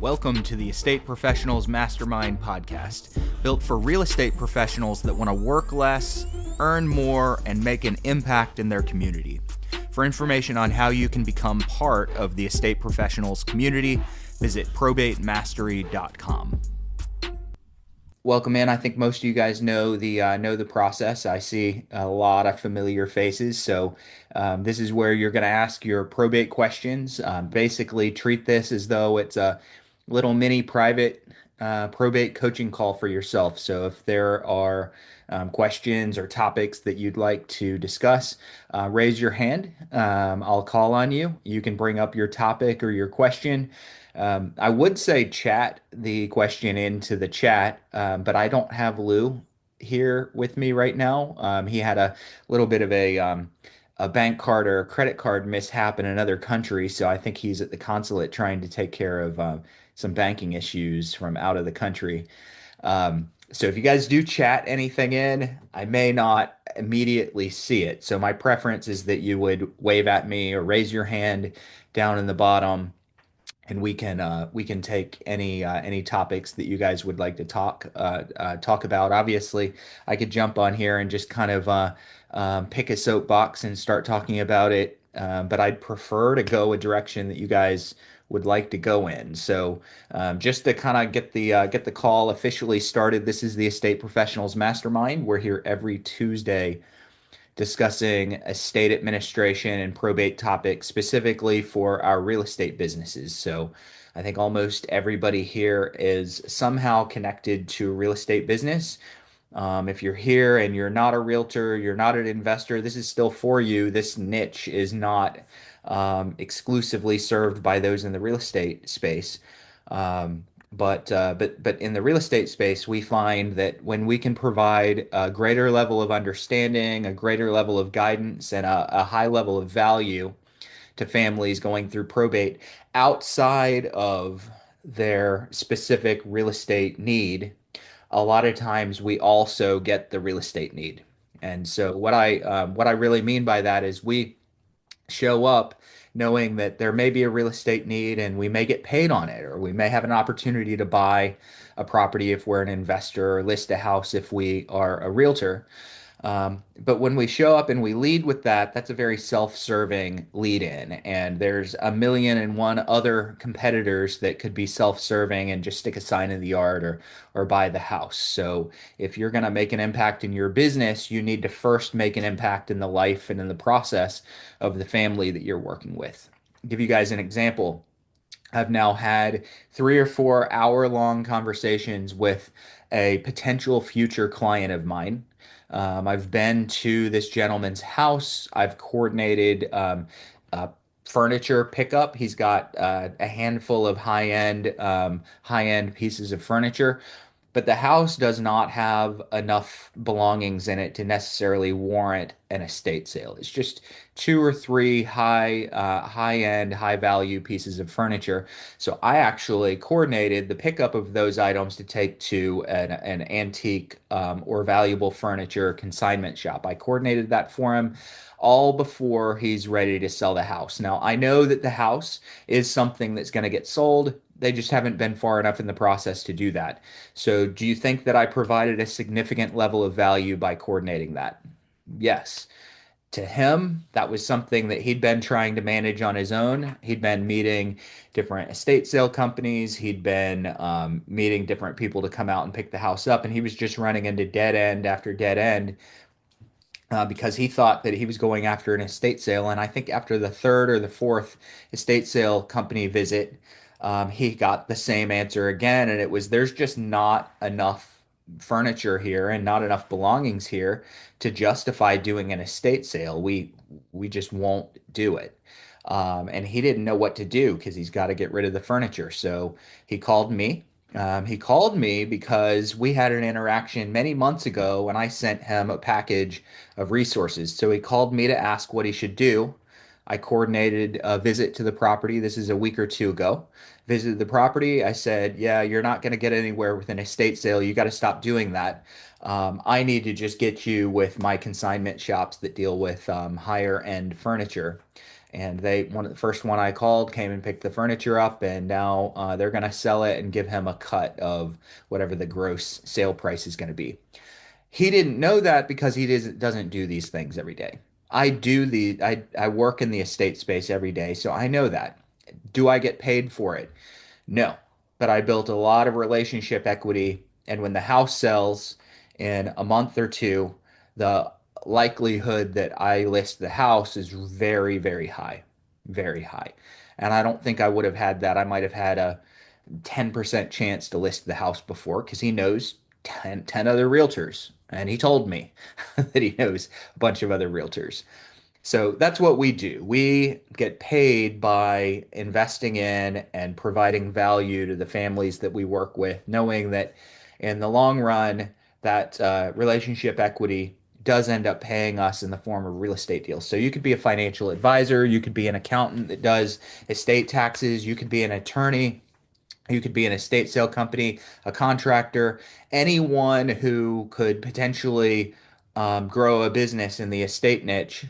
Welcome to the Estate Professionals Mastermind podcast, built for real estate professionals that want to work less, earn more, and make an impact in their community. For information on how you can become part of the estate professionals community, visit probatemastery.com. Welcome in. I think most of you guys know the process. I see a lot of familiar faces. So this is where you're going to ask your probate questions. Basically, treat this as though it's a little mini private probate coaching call for yourself. So if there are questions or topics that you'd like to discuss, raise your hand. I'll call on you. You can bring up your topic or your question. I would say chat the question into the chat, but I don't have Lou here with me right now. He had a little bit of a bank card or a credit card mishap in another country, so I think he's at the consulate trying to take care of some banking issues from out of the country. So if you guys do chat anything in, I may not immediately see it. So my preference is that you would wave at me or raise your hand down in the bottom and we can take any topics that you guys would like to talk about. Obviously, I could jump on here and just kind of pick a soapbox and start talking about it, but I'd prefer to go a direction that you guys would like to go in. So just to kind of get the call officially started, this is the Estate Professionals Mastermind. We're here every Tuesday discussing estate administration and probate topics specifically for our real estate businesses. So I think almost everybody here is somehow connected to a real estate business. If you're here and you're not a realtor, you're not an investor, this is still for you. This niche is not exclusively served by those in the real estate space. But in the real estate space, we find that when we can provide a greater level of understanding, a greater level of guidance, and a high level of value to families going through probate outside of their specific real estate need, a lot of times we also get the real estate need. And so what I really mean by that is we show up knowing that there may be a real estate need and we may get paid on it, or we may have an opportunity to buy a property if we're an investor, or list a house if we are a realtor. But when we show up and we lead with that, that's a very self-serving lead in. And there's a million and one other competitors that could be self-serving and just stick a sign in the yard or buy the house. So if you're going to make an impact in your business, you need to first make an impact in the life and in the process of the family that you're working with. I'll give you guys an example. I've now had 3 or 4 hour long conversations with a potential future client of mine. I've been to this gentleman's house. I've coordinated furniture pickup. He's got a handful of high-end pieces of furniture, but the house does not have enough belongings in it to necessarily warrant an estate sale. It's just 2 or 3 high-end, high-value pieces of furniture. So I actually coordinated the pickup of those items to take to an antique or valuable furniture consignment shop. I coordinated that for him all before he's ready to sell the house. Now, I know that the house is something that's going to get sold. They just haven't been far enough in the process to do that. So, do you think that I provided a significant level of value by coordinating that? Yes. To him, that was something that he'd been trying to manage on his own. He'd been meeting different estate sale companies. He'd been meeting different people to come out and pick the house up. And he was just running into dead end after dead end because he thought that he was going after an estate sale. And I think after the third or the fourth estate sale company visit, he got the same answer again. And it was, there's just not enough furniture here and not enough belongings here to justify doing an estate sale. We just won't do it. And he didn't know what to do because he's got to get rid of the furniture. So he called me. He called me because we had an interaction many months ago when I sent him a package of resources. So he called me to ask what he should do. I coordinated a visit to the property. This is a week or two ago. Visited the property. I said, yeah, you're not going to get anywhere with an estate sale. You got to stop doing that. I need to just get you with my consignment shops that deal with higher end furniture. And one of the first one I called came and picked the furniture up, and now they're going to sell it and give him a cut of whatever the gross sale price is going to be. He didn't know that because doesn't do these things every day. I work in the estate space every day, so I know that. Do I get paid for it? No, but I built a lot of relationship equity. And when the house sells in a month or two, the likelihood that I list the house is very, very high, very high. And I don't think I would have had that. I might have had a 10% chance to list the house before because he knows 10 other realtors. And he told me that he knows a bunch of other realtors. So that's what we do. We get paid by investing in and providing value to the families that we work with, knowing that in the long run, that relationship equity does end up paying us in the form of real estate deals. So you could be a financial advisor, you could be an accountant that does estate taxes, you could be an attorney, you could be an estate sale company, a contractor, anyone who could potentially grow a business in the estate niche,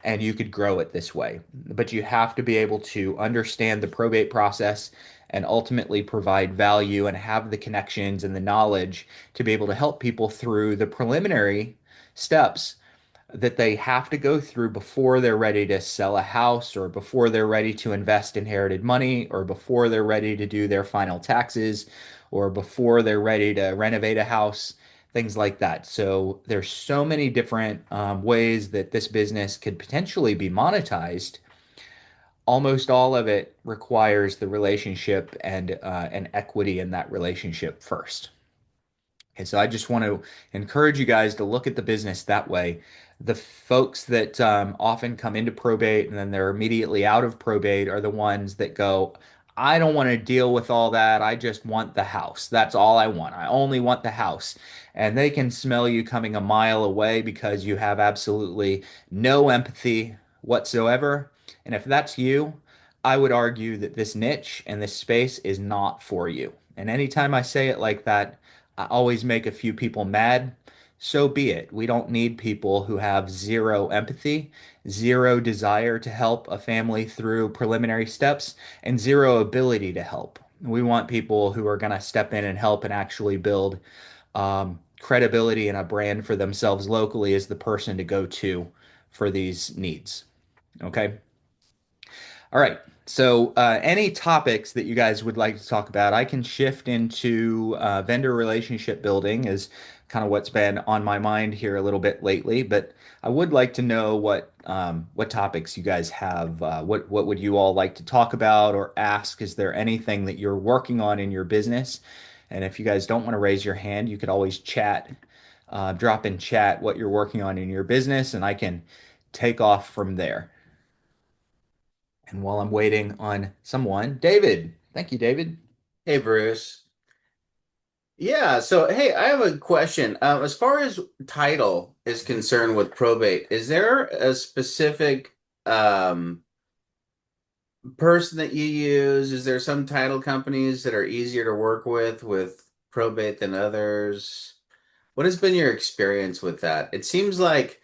and you could grow it this way. But you have to be able to understand the probate process and ultimately provide value and have the connections and the knowledge to be able to help people through the preliminary steps that they have to go through before they're ready to sell a house or before they're ready to invest inherited money or before they're ready to do their final taxes or before they're ready to renovate a house, things like that. So there's so many different ways that this business could potentially be monetized. Almost all of it requires the relationship and equity in that relationship first. And so I just want to encourage you guys to look at the business that way. The folks that often come into probate and then they're immediately out of probate are the ones that go, I don't want to deal with all that. I just want the house. That's all I want. I only want the house. And they can smell you coming a mile away because you have absolutely no empathy whatsoever. And if that's you, I would argue that this niche and this space is not for you. And anytime I say it like that, I always make a few people mad. So be it. We don't need people who have zero empathy, zero desire to help a family through preliminary steps, and zero ability to help. We want people who are going to step in and help and actually build credibility and a brand for themselves locally as the person to go to for these needs. Okay. All right. So, any topics that you guys would like to talk about, I can shift into vendor relationship building is kind of what's been on my mind here a little bit lately. But I would like to know what topics you guys have. What would you all like to talk about or ask? Is there anything that you're working on in your business? And if you guys don't want to raise your hand, you could always chat, drop in chat what you're working on in your business, and I can take off from there. And while I'm waiting on someone, David. Thank you, David. Hey Bruce. Yeah, so hey, I have a question. As far as title is concerned with probate, is there a specific person that you use? Is there some title companies that are easier to work with probate than others? What has been your experience with that? It seems like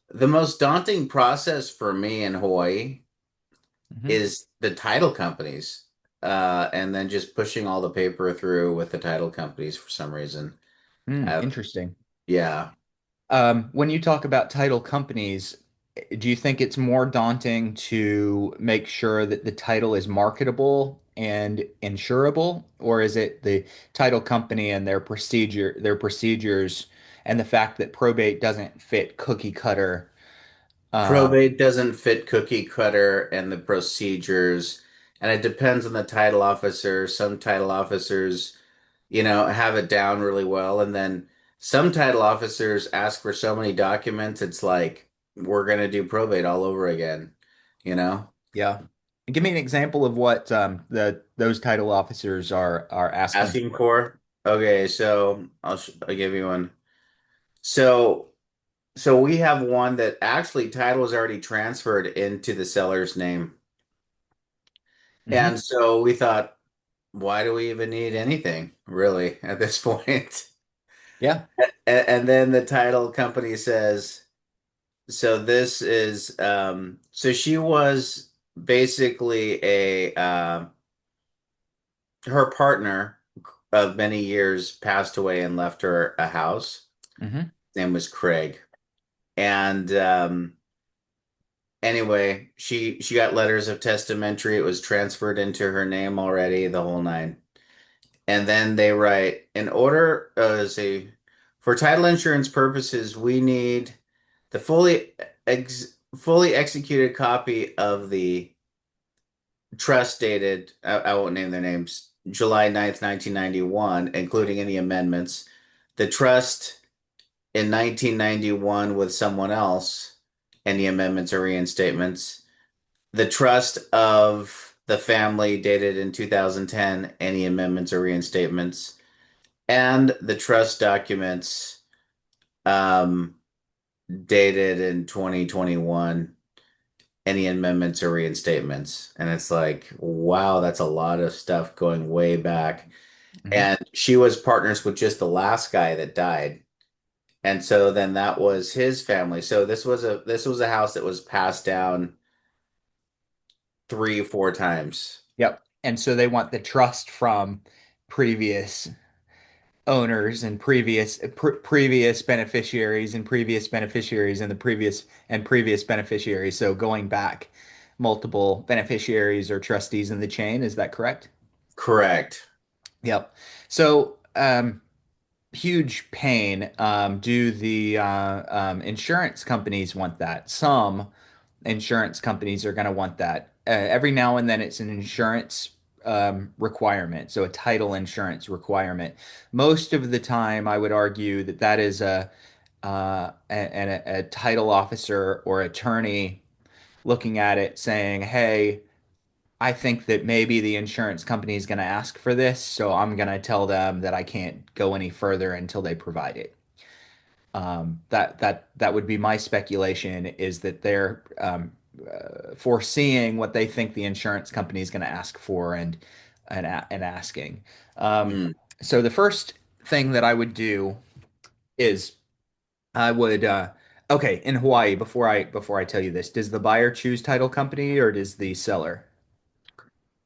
the most daunting process for me in Hawaii Hmm. is the title companies, and then just pushing all the paper through with the title companies for some reason. Uh, Interesting. yeah. When you talk about title companies, do you think it's more daunting to make sure that the title is marketable and insurable, or is it the title company and their procedures, and the fact that probate doesn't fit cookie cutter? Uh, Probate doesn't fit cookie cutter and the procedures, and it depends on the title officer. Some title officers, have it down really well, and then some title officers ask for so many documents, it's like we're gonna do probate all over again, you know? yeah. Give me an example of what the those title officers are asking Asking for. for. Okay, so I'll give you one. So so we have one that actually title is already transferred into the seller's name. Hmm. And so we thought, why do we even need anything really at this point? Yeah. And then the title company says, So this is so she was basically a her partner of many years passed away and left her a house. Hmm. His name was Craig. And anyway, she got letters of testamentary. It was transferred into her name already, the whole nine. And then they write, in order, say, for title insurance purposes, we need the fully executed copy of the trust dated, I won't name their names, July 9th, 1991, including any amendments. The trust in 1991 with someone else, any amendments or reinstatements. The trust of the family dated in 2010, any amendments or reinstatements. And the trust documents um, dated in 2021, any amendments or reinstatements. And it's like, wow, that's a lot of stuff going way back. Hmm. And she was partners with just the last guy that died. And so then that was his family. So this was a house that was passed down 3, 4 times. Yep. And so they want the trust from previous owners and previous beneficiaries and previous beneficiaries and the previous beneficiaries. So going back multiple beneficiaries or trustees in the chain, is that correct? Correct. Yep. So huge pain. Do the insurance companies want that? Some insurance companies are going to want that. Every now and then, it's an insurance requirement, so a title insurance requirement. Most of the time, I would argue that that is a title officer or attorney looking at it saying, "Hey, I think that maybe the insurance company is going to ask for this, so I'm going to tell them that I can't go any further until they provide it." That would be my speculation is that they're foreseeing what they think the insurance company is going to ask for and asking. Um, Mm. so the first thing that I would do is I would okay, in Hawaii, before I tell you this, does the buyer choose title company or does the seller?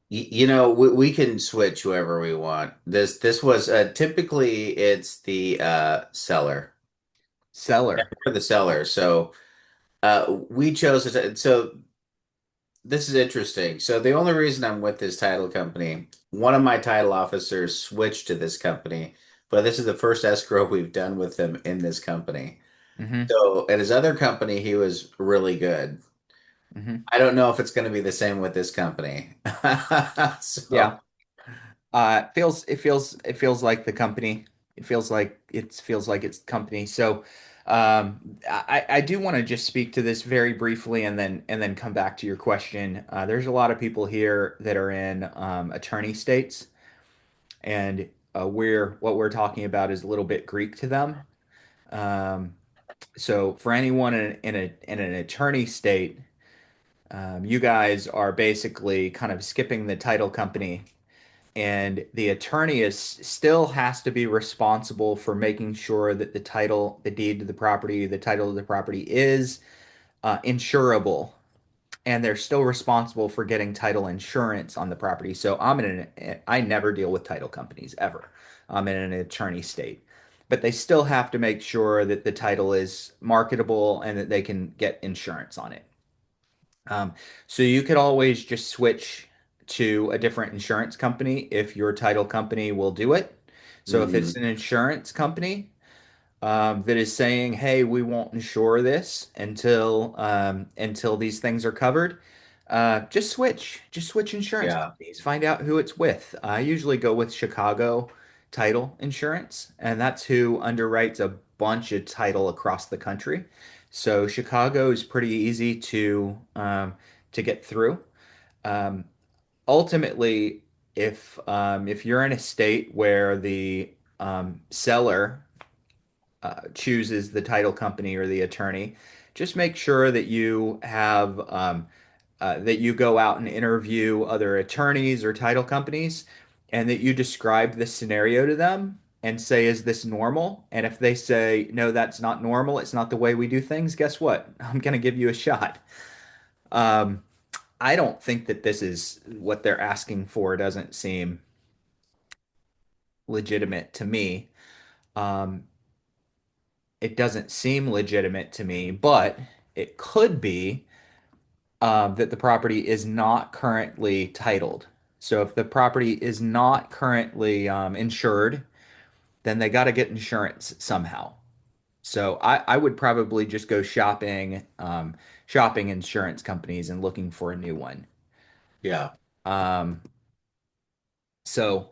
We can switch whoever we want. This was typically it's the seller. Seller. For the seller. So we chose it. So this is interesting. So the only reason I'm with this title company, one of my title officers switched to this company, but this is the first escrow we've done with him in this company. Hmm. So at his other company, he was really good. Hmm. I don't know if it's going to be the same with this company. Yeah. So, It feels like the company. It feels like it's company. So I do want to just speak to this very briefly and then come back to your question. There's a lot of people here that are in attorney states, and what we're talking about is a little bit Greek to them. Um, so for anyone in an attorney state, you guys are basically kind of skipping the title company, and the attorney is still has to be responsible for making sure that the deed to the property, the title of the property is insurable, and they're still responsible for getting title insurance on the property. So I never deal with title companies ever. I'm in an attorney state, but they still have to make sure that the title is marketable and that they can get insurance on it. Um, so you could always just switch to a different insurance company if your title company will do it. So if it's mhm, an insurance company that is saying, "Hey, we won't insure this until these things are covered," just switch insurance yeah. companies. Find out who it's with. I usually go with Chicago Title Insurance, and that's who underwrites a bunch of title across the country. So Chicago is pretty easy to get through. Um, Ultimately, if you're in a state where the seller chooses the title company or the attorney, just make sure that you go out and interview other attorneys or title companies, and that you describe the scenario to them. and say, is this normal? And if they say, no, that's not normal, it's not the way we do things, guess what? I'm going to give you a shot. Um, I don't think that this is what they're asking for. It doesn't seem legitimate to me. Um, it doesn't seem legitimate to me, but it could be that the property is not currently titled. So if the property is not currently insured, then they got to get insurance somehow. So I would probably just go shopping insurance companies and looking for a new one. Yeah. Um, so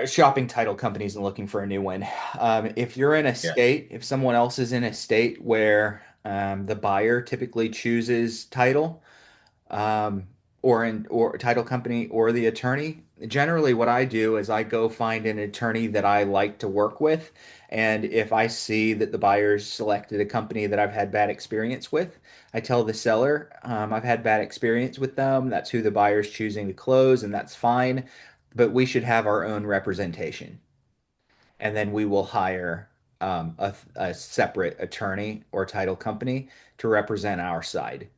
shopping title companies and looking for a new one. If you're in a Yeah. state, if someone else is in a state where the buyer typically chooses title, um, or title company or the attorney. Generally, what I do is I go find an attorney that I like to work with, and if I see that the buyer's selected a company that I've had bad experience with, I tell the seller, I've had bad experience with them. That's who the buyer's choosing to close, and that's fine. But we should have our own representation, and then we will hire a separate attorney or title company to represent our side.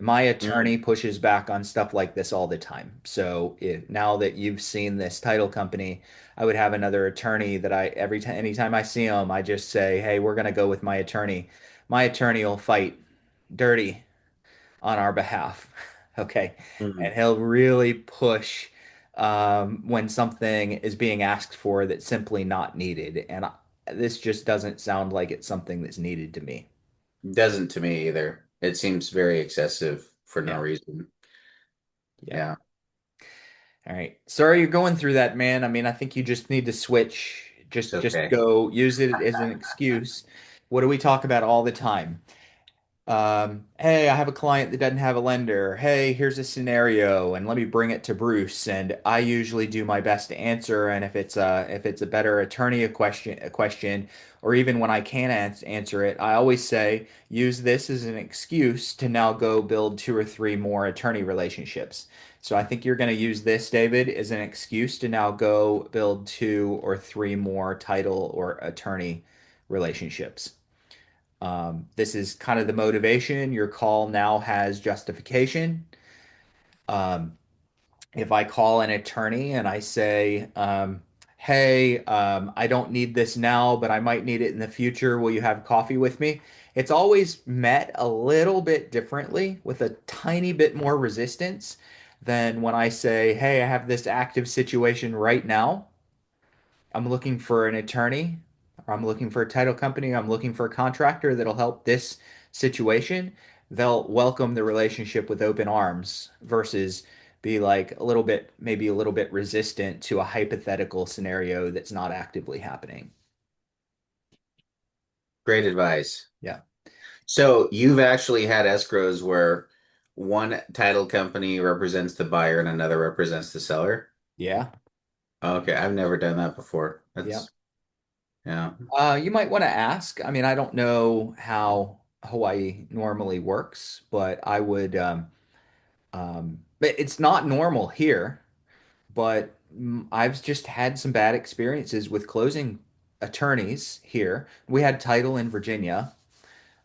My Mm, attorney pushes back on stuff like this all the time. So now that you've seen this title company, I would have another attorney that I every time anytime I see him, I just say, "Hey, we're gonna go with my attorney." My attorney will fight dirty on our behalf. Okay. mm. And he'll really push when something is being asked for that's simply not needed. And this just doesn't sound like it's something that's needed to me. Doesn't to me either. It seems very excessive for no Yeah. reason. Yeah. Yeah. All right. Sorry you're going through that, man. I mean, I think you just need to switch. It's Just okay. go use it as an excuse. What do we talk about all the time? Hey, I have a client that doesn't have a lender. Hey, here's a scenario, and let me bring it to Bruce. And I usually do my best to answer. And if it's a better attorney a question, or even when I can't answer it, I always say use this as an excuse to now go build two or three more attorney relationships. So I think you're going to use this, David, as an excuse to now go build two or three more title or attorney relationships. This is kind of the motivation. Your call now has justification. Um, if I call an attorney and I say, hey, I don't need this now, but I might need it in the future. Will you have coffee with me? It's always met a little bit differently with a tiny bit more resistance than when I say, hey, I have this active situation right now. I'm looking for an attorney, or I'm looking for a title company, I'm looking for a contractor that'll help this situation. They'll welcome the relationship with open arms versus be like a little bit, maybe a little bit resistant to a hypothetical scenario that's not actively happening. Great advice. Yeah. So you've actually had escrows where one title company represents the buyer and another represents the seller? Yeah. Okay, I've never done that before. Yeah. That's yeah. You might want to ask. I mean, I don't know how Hawaii normally works, but I would, but it's not normal here. But I've just had some bad experiences with closing attorneys here. We had title in Virginia,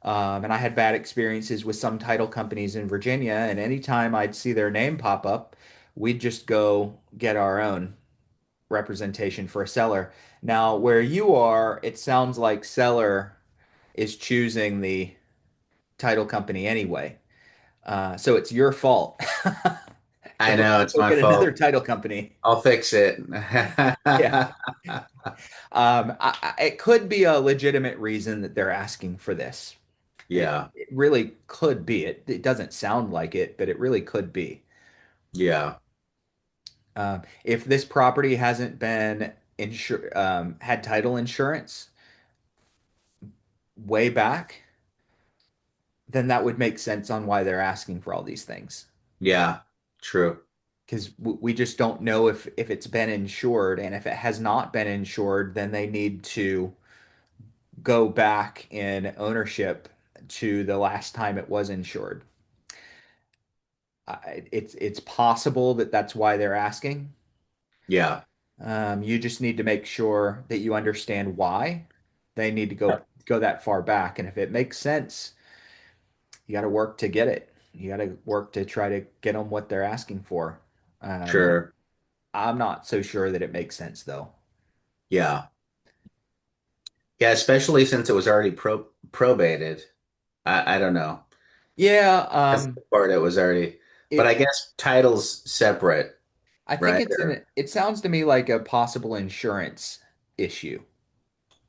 and I had bad experiences with some title companies in Virginia. And anytime I'd see their name pop up, we'd just go get our own representation for a seller. Now, where you are, it sounds like seller is choosing the title company anyway. So it's your fault to I go, know it's go my get another fault. title company. I'll fix it. Yeah. It could be a legitimate reason that they're asking for this. Yeah. It really could be. It doesn't sound like it, but it really could be. Yeah. If this property hasn't been had title insurance way back, then that would make sense on why they're asking for all these things. Yeah. True. Because we just don't know if it's been insured, and if it has not been insured, then they need to go back in ownership to the last time it was insured. It's possible that that's why they're asking. Yeah. You just need to make sure that you understand why they need to go that far back. And if it makes sense, you got to work to get it. You got to work to try to get them what they're asking for. Um, Sure. I'm not so sure that it makes sense though. Yeah. Yeah, especially since it was already probated. I don't know. Yeah, That's the part that was already, but I it guess title's separate, I think right? it's Or it sounds to me like a possible insurance issue.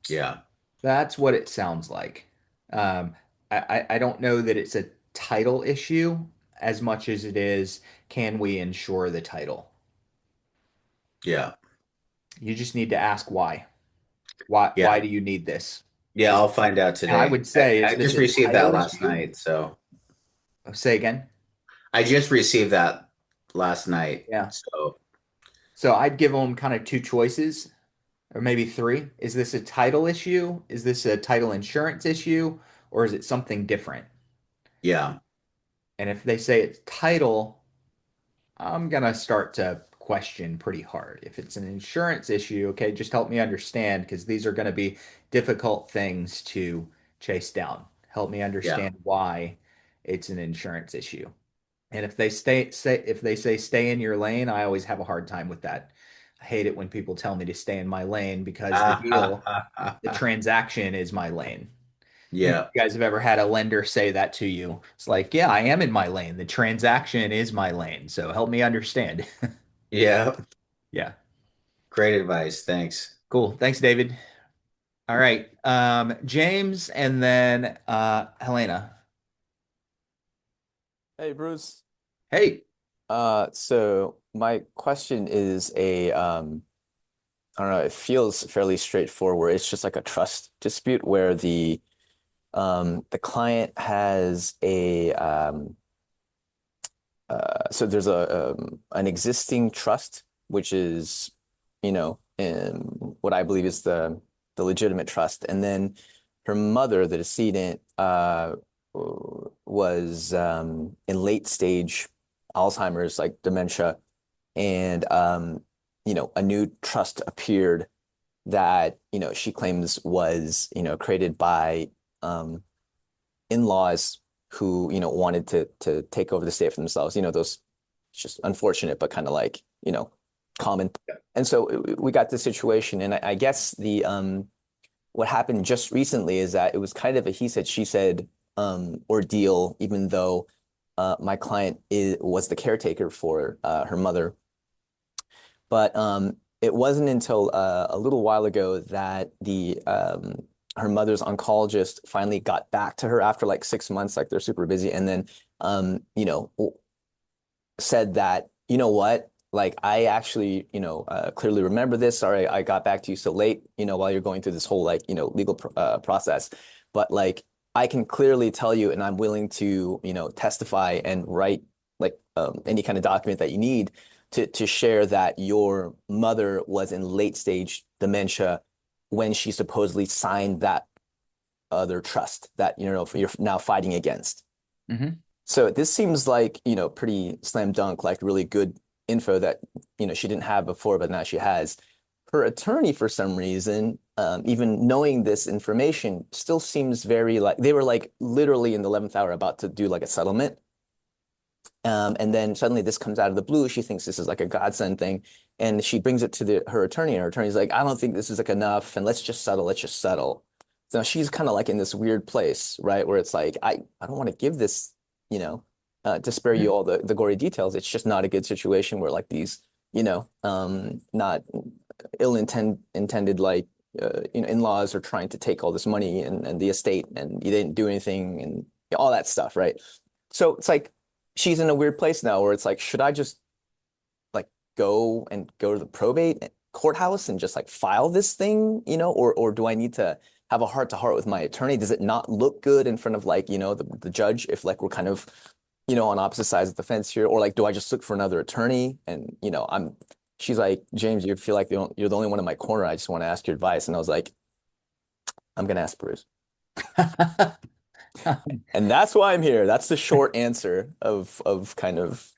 yeah, That's what it sounds like. Um, I don't know that it's a title issue as much as it is, can we insure the title? yeah, You just need to ask why. Why yeah, do you need this? yeah. Is I'll find out And I today. would say, is I this just a received that title last issue? night, so Oh, say again. I just received that last night. Yeah. So So I'd give them kind of two choices, or maybe three. Is this a title issue? Is this a title insurance issue? Or is it something different? yeah, And if they say it's title, I'm gonna start to question pretty hard. If it's an insurance issue, okay, just help me understand because these are going to be difficult things to chase down. Help me yeah, understand why it's an insurance issue. And if they if they say stay in your lane, I always have a hard time with that. I hate it when people tell me to stay in my lane because the transaction is my lane. If yeah, you guys have ever had a lender say that to you, it's like, yeah, I am in my lane. The transaction is my lane. So help me understand. yeah. Yeah. Great advice. Thanks. Cool. Thanks, David. All right. James and then Helena. Hey Bruce. Hey. So my question is I don't know, it feels fairly straightforward. It's just like a trust dispute where the client has so there's a an existing trust which is, what I believe is the legitimate trust, and then her mother, the decedent, was in late stage Alzheimer's, like dementia, and a new trust appeared that she claims was created by um, in-laws who wanted to take over the state for themselves. Those, it's just unfortunate, but kind of like common. And so we got this situation, and I guess the what happened just recently is that it was kind of a he said she said ordeal, even though my client was the caretaker for her mother. But it wasn't until a little while ago that the her mother's oncologist finally got back to her after like 6 months, like they're super busy, and then um, you know said that, what, like I actually, clearly remember this. Sorry, I got back to you so late, while you're going through this whole like, legal process. But like I can clearly tell you, and I'm willing to, testify and write like any kind of document that you need to share that your mother was in late stage dementia when she supposedly signed that other trust that, you're now fighting against. Hmm. So this seems like, pretty slam dunk, like really good info that, she didn't have before, but now she has. Her attorney, for some reason, even knowing this information, still seems very like they were like literally in the 11th hour about to do like a settlement. And then suddenly this comes out of the blue. She thinks this is like a godsend thing. And she brings it to her attorney, and her attorney's like, I don't think this is like enough. And let's just settle. Let's just settle. So she's kind of like in this weird place, right? Where it's like, I don't want to give this, to spare you all the gory details. It's just not a good situation where like these, not intended like, in-laws are trying to take all this money and the estate, and you didn't do anything and all that stuff, right? So it's like she's in a weird place now where it's like, should I just like go to the probate courthouse and just like file this thing, or do I need to have a heart to heart with my attorney? Does it not look good in front of like, the judge if like we're kind of, on opposite sides of the fence here? Or like, do I just look for another attorney? And, she's like, James, you feel like you're the only one in my corner. I just want to ask your advice. And I was like, I'm going to ask Bruce. And that's why I'm here. That's the short answer of kind of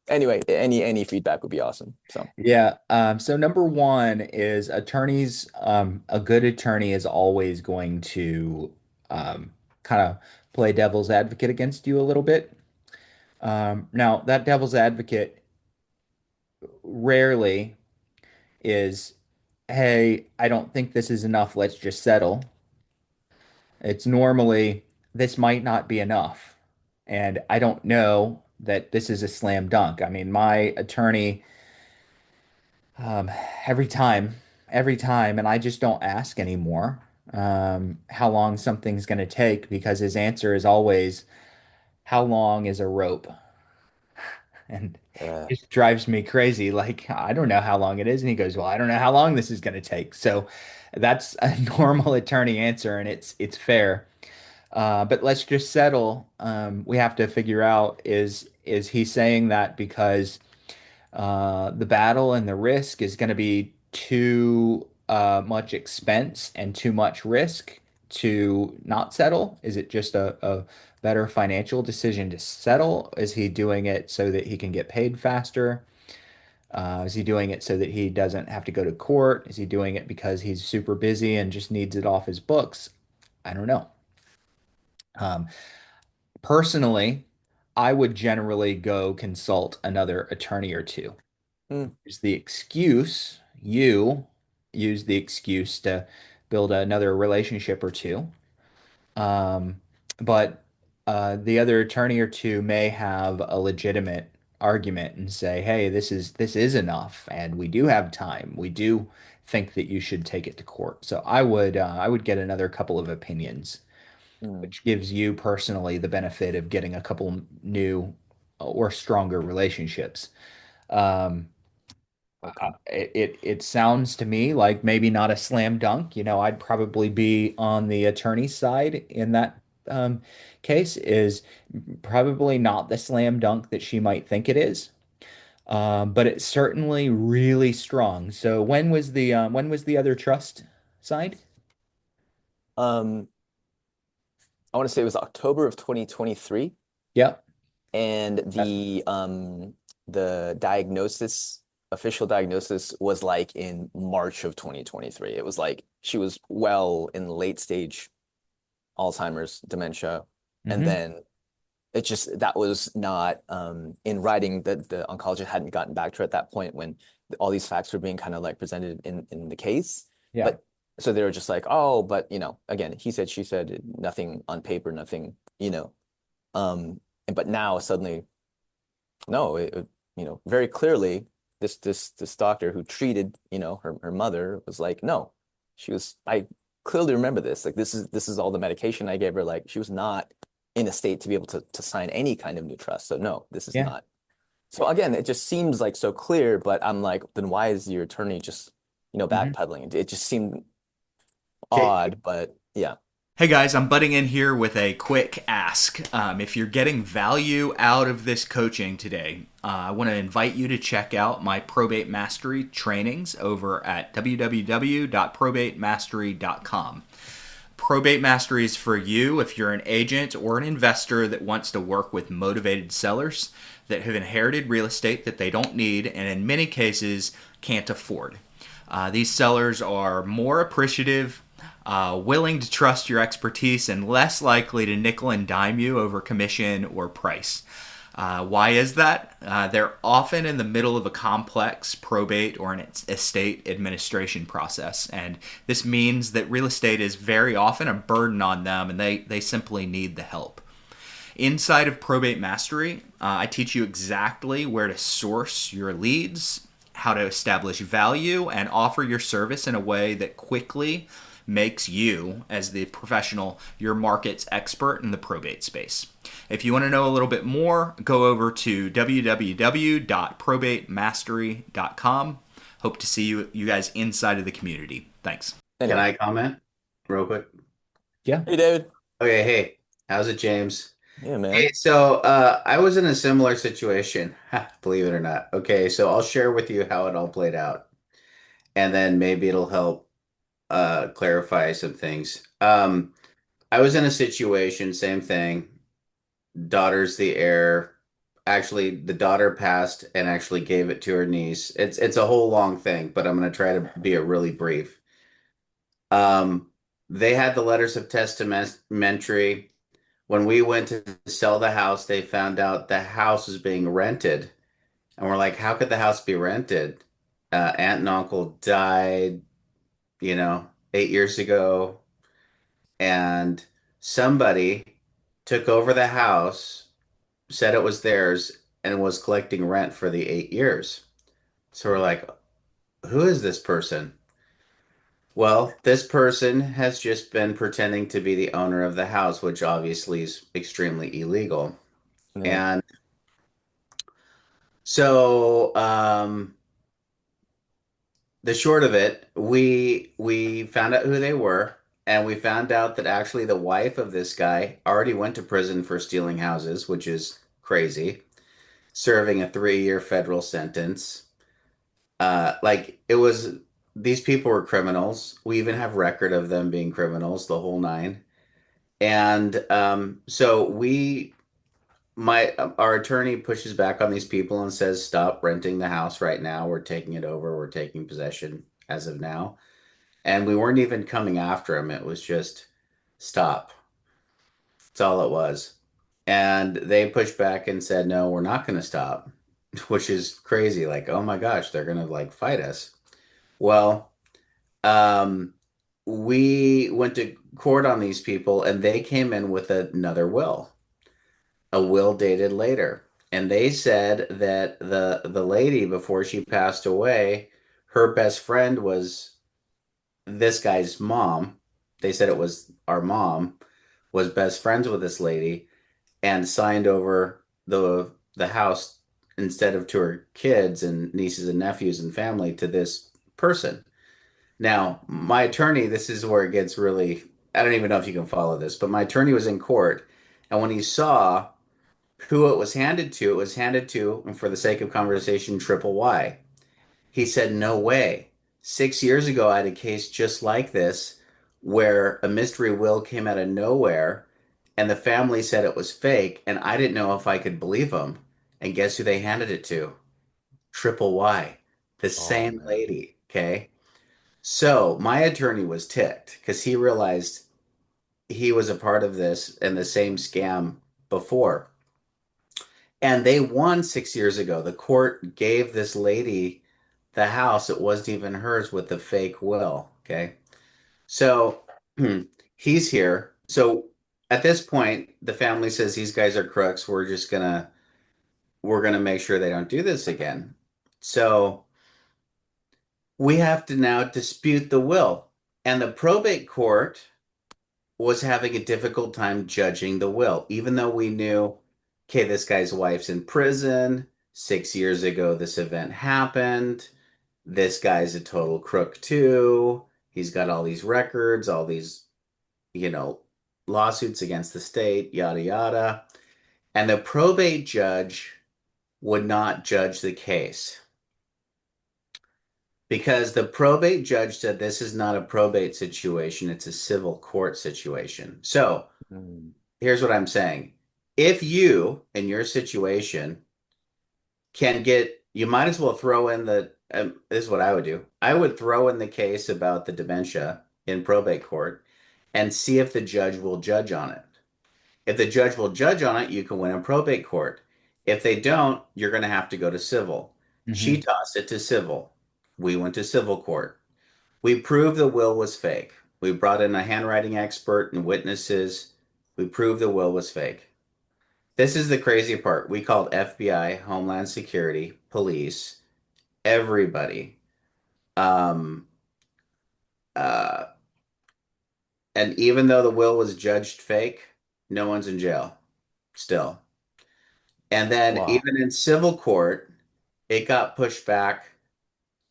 Anyway, any feedback would be awesome. So, Yeah. So number one is attorneys, a good attorney is always going to kind of play devil's advocate against you a little bit. Now, that devil's advocate rarely is, hey, I don't think this is enough. Let's just settle. It's normally, this might not be enough. And I don't know that this is a slam dunk. I mean, my attorney, um, every time, every time, and I just don't ask anymore how long something's going to take because his answer is always, how long is a rope? And uh, it just drives me crazy. Like, I don't know how long it is. And he goes, well, I don't know how long this is going to take. So that's a normal attorney answer, and it's fair. But let's just settle. We have to figure out is he saying that because the battle and the risk is going to be too much expense and too much risk to not settle? Is it just a better financial decision to settle? Is he doing it so that he can get paid faster? Is he doing it so that he doesn't have to go to court? Is he doing it because he's super busy and just needs it off his books? I don't know. Um, Personally, I would generally go consult another attorney or two. mm, Use the excuse, you use the excuse to build another relationship or two. Um, but the other attorney or two may have a legitimate argument and say, hey, this is enough, and we do have time. We do think that you should take it to court. So I would get another couple of opinions, mm, which gives you personally the benefit of getting a couple new or stronger relationships. Um, okay. it sounds to me like maybe not a slam dunk. I'd probably be on the attorney's side in that um, case, is probably not the slam dunk that she might think it is. But it's certainly really strong. So when was the other trust signed? Um, I want to say it was October of 2023, Yep. and That's the official diagnosis was like in March of 2023. It was like she was well in late stage Alzheimer's dementia, and hmm then that was not in writing. That the oncologist hadn't gotten back to her at that point when all these facts were being kind of like presented in the case. Yeah. But so they were just like, oh, but again, he said, she said, nothing on paper, nothing, but now suddenly, no, very clearly, this doctor who treated, her mother was like, no, I clearly remember this. Like this is all the medication I gave her. Like she was not in a state to be able to sign any kind of new trust. So no, this is Yeah. not. So again, it just seems like so clear, but I'm like, then why is your attorney just, hmm backpedaling? It just seemed Okay. odd, but yeah. Hey guys, I'm butting in here with a quick ask. If you're getting value out of this coaching today, I want to invite you to check out my probate mastery trainings over at www.probatemastery.com. Probate Mastery is for you if you're an agent or an investor that wants to work with motivated sellers that have inherited real estate that they don't need and in many cases can't afford. These sellers are more appreciative, willing to trust your expertise, and less likely to nickel and dime you over commission or price. Why is that? They're often in the middle of a complex probate or an estate administration process, and this means that real estate is very often a burden on them, and they simply need the help. Inside of Probate Mastery, I teach you exactly where to source your leads, how to establish value, and offer your service in a way that quickly makes you, as the professional, your market's expert in the probate space. If you want to know a little bit more, go over to www.probatemastery.com. Hope to see you guys inside of the community. Thanks. Can Anyway, I comment real quick? Yeah. hey David. Okay, hey, how's it, James? Yeah, Hey, man. so I was in a similar situation, believe it or not. Okay, so I'll share with you how it all played out, and then maybe it'll help clarify some things. I was in a situation, same thing. Daughter's the heir. actually the daughter passed and actually gave it to her niece. It's a whole long thing, but I'm going to try to be it really brief. Um, they had the letters of testamentary. When we went to sell the house, they found out the house was being rented. And we're like, how could the house be rented? Aunt and uncle died, 8 years ago. And somebody took over the house, said it was theirs, and was collecting rent for the 8 years. So we're like, who is this person? Well, this person has just been pretending to be the owner of the house, which obviously is extremely illegal. Yeah. And so, the short of it, we found out who they were, and we found out that actually the wife of this guy already went to prison for stealing houses, which is crazy, serving a 3-year federal sentence. Like it was, these people were criminals. We even have record of them being criminals, the whole nine. And so my our attorney pushes back on these people and says, "Stop renting the house right now. We're taking it over. We're taking possession as of now." And we weren't even coming after him. It was just stop. That's all it was. And they pushed back and said, "No, we're not going to stop," which is crazy. Like, oh my gosh, they're going to like fight us. Well, um, we went to court on these people, and they came in with another will, a will dated later. And they said that the lady before she passed away, her best friend was this guy's mom. They said it was our mom was best friends with this lady and signed over the house instead of to her kids and nieces and nephews and family to this person. Now, my attorney, this is where it gets really, I don't even know if you can follow this, but my attorney was in court, and when he saw who it was handed to, and for the sake of conversation, Triple Y. He said, no way. 6 years ago, I had a case just like this where a mystery will came out of nowhere and the family said it was fake, and I didn't know if I could believe them. And guess who they handed it to? Triple Y, the Oh same man. lady. Okay. So my attorney was ticked because he realized he was a part of this and the same scam before. And they won 6 years ago. The court gave this lady the house. It wasn't even hers with the fake will. Okay. So he's here. So at this point, the family says these guys are crooks. We're gonna make sure they don't do this again. So we have to now dispute the will. And the probate court was having a difficult time judging the will, even though we knew, okay, this guy's wife's in prison. 6 years ago, this event happened. This guy's a total crook too. He's got all these records, all these, you know, lawsuits against the state, yada, yada. And the probate judge would not judge the case because the probate judge said this is not a probate situation, it's a civil court situation. So, Mm. here's what I'm saying. If you, in your situation, can get, you might as well throw in this is what I would do. I would throw in the case about the dementia in probate court and see if the judge will judge on it. If the judge will judge on it, you can win in probate court. If they don't, you're going to have to go to civil. She Hmm. tossed it to civil. We went to civil court. We proved the will was fake. We brought in a handwriting expert and witnesses. We proved the will was fake. This is the crazy part. We called FBI, Homeland Security, police, everybody. Um, uh, and even though the will was judged fake, no one's in jail still. And then Wow. even in civil court, it got pushed back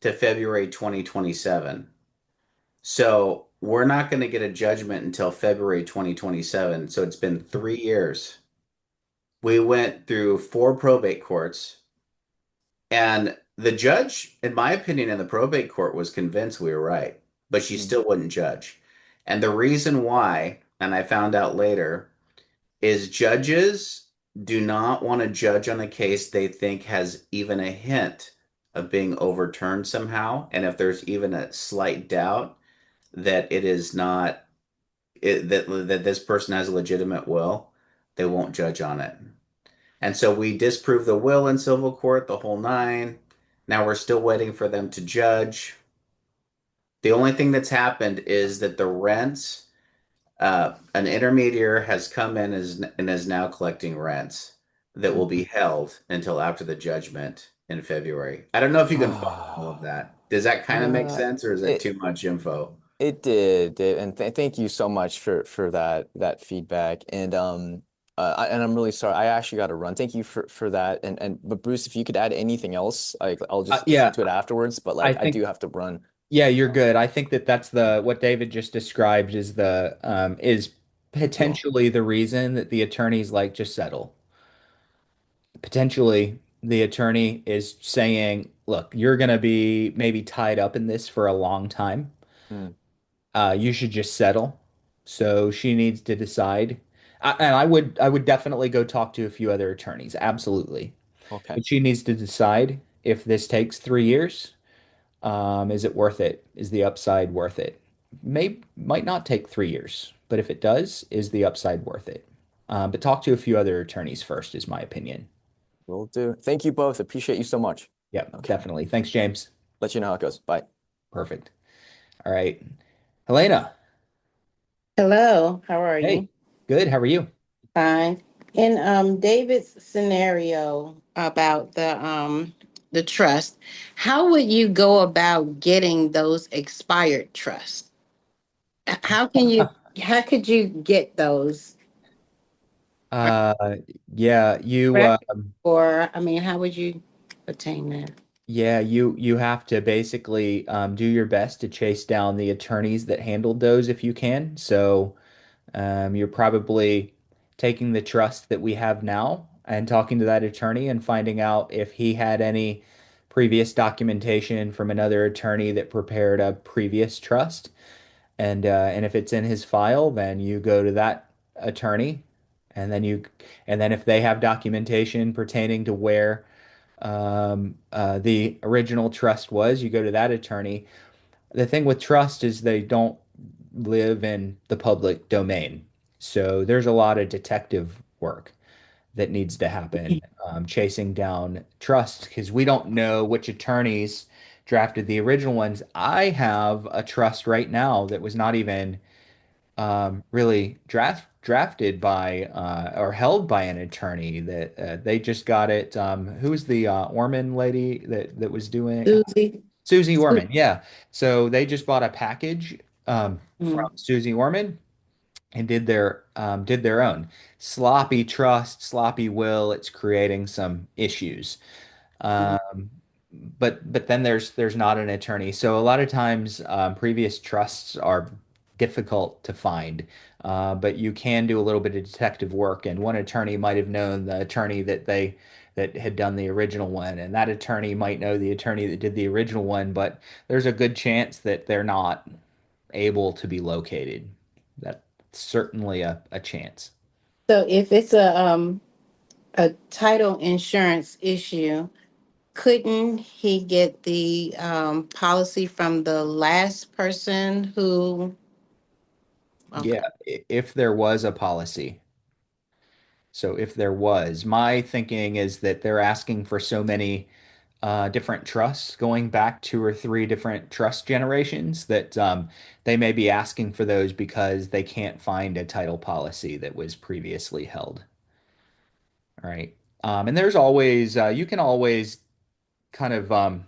to February 2027. So we're not going to get a judgment until February 2027. So it's been 3 years. We went through four probate courts. And the judge, in my opinion, in the probate court was convinced we were right, but she Mm. still wouldn't judge. And the reason why, and I found out later, is judges. do not want to judge on a case they think has even a hint of being overturned somehow. And if there's even a slight doubt that it is not that this person has a legitimate will, they won't judge on it. And so we disproved the will in civil court, the whole nine. Now we're still waiting for them to judge. The only thing that's happened is that the rents, an intermediary has come in and is now collecting rents that will be held until after the judgment in February. I don't know if you can follow all of Ah, that. Does that kind of make yeah, sense, or is it it too much info? it did, and thank you so much for that feedback. And I'm really sorry. I actually got to run. Thank you for that. But Bruce, if you could add anything else, like I'll just listen Yeah, to it afterwards. But I like I think do have to run. yeah, you're good. I think that that's the what David just described is the is Deal. potentially the reason that the attorney's like just settle. Potentially the attorney is saying, look, you're going to be maybe tied up in this for a long time. Mm, You should just settle. So she needs to decide. And I would definitely go talk to a few other attorneys. Absolutely. okay, But she needs to decide if this takes 3 years. Is it worth it? Is the upside worth it? Might not take 3 years, but if it does, is the upside worth it? But talk to a few other attorneys first, is my opinion. will do. Thank you both. Appreciate you so much. Yep, Okay, definitely. Thanks, James. let you know how it goes. Bye. Perfect. All right. Helena. Hello, how are Hey, you? good. How are you? Fine. In David's scenario about the trust, how would you go about getting those expired trusts? How could you get those? Are Uh, yeah, you correct? Or I mean, how would you attain that? you have to basically do your best to chase down the attorneys that handled those if you can. So you're probably taking the trust that we have now and talking to that attorney and finding out if he had any previous documentation from another attorney that prepared a previous trust. And if it's in his file, then you go to that attorney, and then if they have documentation pertaining to where the original trust was, you go to that attorney. The thing with trust is they don't live in the public domain. So there's a lot of detective work that needs to happen, chasing down trust because we don't know which attorneys drafted the original ones. I have a trust right now that was not even really drafted by or held by an attorney that they just got it. Who was the Orman lady that was doing Susie? Susie Orman? Yeah. So they just bought a package from Mhm. Susie Orman and did their own sloppy trust, sloppy will. It's creating some issues. Um, but then there's not an attorney. So a lot of times previous trusts are difficult to find. But you can do a little bit of detective work, and one attorney might have known the attorney that had done the original one, and that attorney might know the attorney that did the original one, but there's a good chance that they're not able to be located. That's certainly a chance. So if it's a title insurance issue, couldn't he get the policy from the last person who? Yeah, Okay. if there was a policy. So if there was, my thinking is that they're asking for so many different trusts going back two or three different trust generations that they may be asking for those because they can't find a title policy that was previously held. All right. And there's always, you can always kind of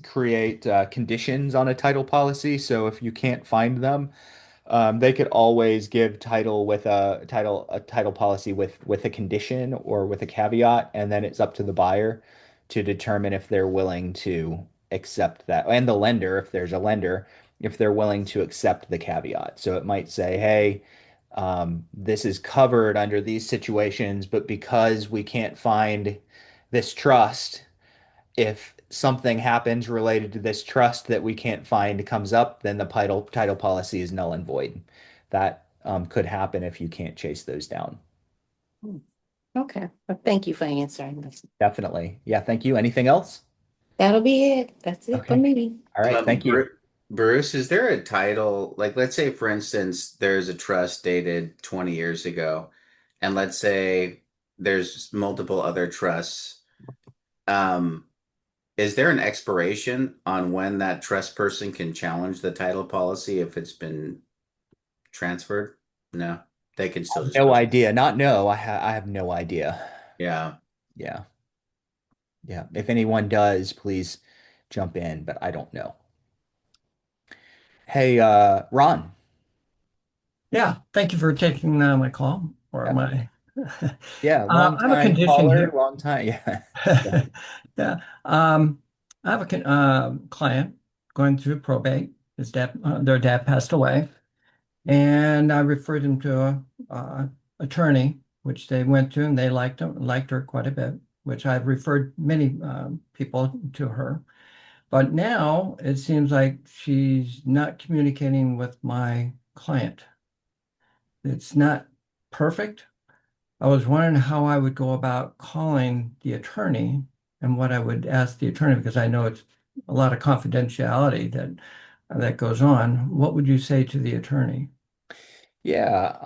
create conditions on a title policy. So if you can't find them, they could always give title with a title policy with a condition or with a caveat, and then it's up to the buyer to determine if they're willing to accept that, and the lender, if there's a lender, if they're willing to accept the caveat. So it might say, hey, this is covered under these situations, but because we can't find this trust, if something happens related to this trust that we can't find comes up, then the title policy is null and void. That could happen if you can't chase those down. Okay. Well, thank you for answering this. Definitely. Yeah, thank you. Anything else? That'll be it. That's it for Okay. me. All right, thank you. Bruce, is there a title, like let's say for instance, there's a trust dated 20 years ago, and let's say there's multiple other trusts. Um, is there an expiration on when that trust person can challenge the title policy if it's been transferred? No, they can still just No go. idea. Not no. I have no idea. Yeah. Yeah. Yeah. If anyone does, please jump in, but I don't know. Hey, Ron. Yeah, thank you for taking my call or Yeah. my. Yeah, long I have a time condition caller, here. long time. Yeah. Yeah, I have a client going through probate. His dad, their dad passed away, and I referred him to a attorney, which they went to, and they liked her quite a bit. Which I've referred many people to her. But now it seems like she's not communicating with my client. It's not perfect. I was wondering how I would go about calling the attorney and what I would ask the attorney, because I know it's a lot of confidentiality that goes on. What would you say to the attorney? Yeah.